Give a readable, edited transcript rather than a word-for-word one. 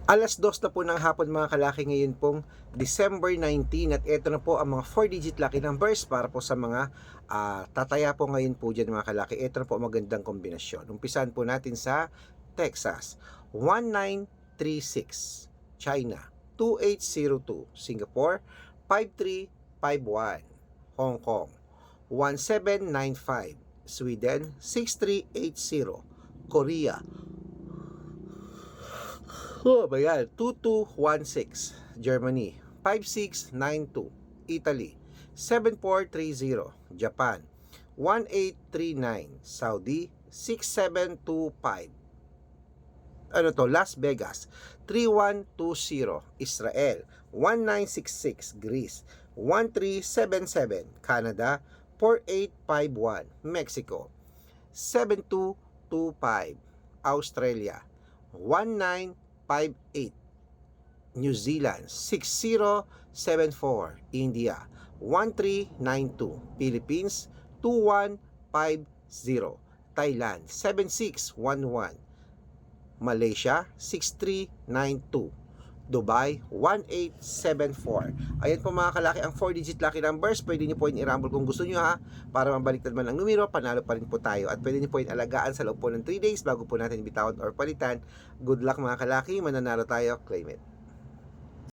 Alas 2 na po ng hapon mga kalaki ngayon pong December 19 at ito na po ang mga 4-digit lucky numbers para po sa mga tataya po ngayon po dyan mga kalaki. Ito na po ang magandang kombinasyon. Umpisan po natin sa Texas, 1936, China, 2802, Singapore, 5351, Hong Kong, 1795, Sweden, 6380, Korea, oh my God, 2216, Germany, 5692, Italy, 7430, Japan, 1839, Saudi, 6725, Las Vegas, 3120, Israel, 1966, Greece, 1377, Canada, 4851, Mexico, 7225, Australia, 1958, New Zealand, 6074, India, 1392, Philippines, 2150, Thailand, 7611, Malaysia, 6392, Dubai, 1874. Ayan po mga kalaki ang 4-digit lucky numbers. Pwede nyo po yung i-rumble kung gusto nyo ha. Para mabaliktad man ang numero, panalo pa rin po tayo. At pwede nyo po yung alagaan sa loob po ng 3 days bago po natin bitawan or palitan. Good luck mga kalaki, mananalo tayo, claim it.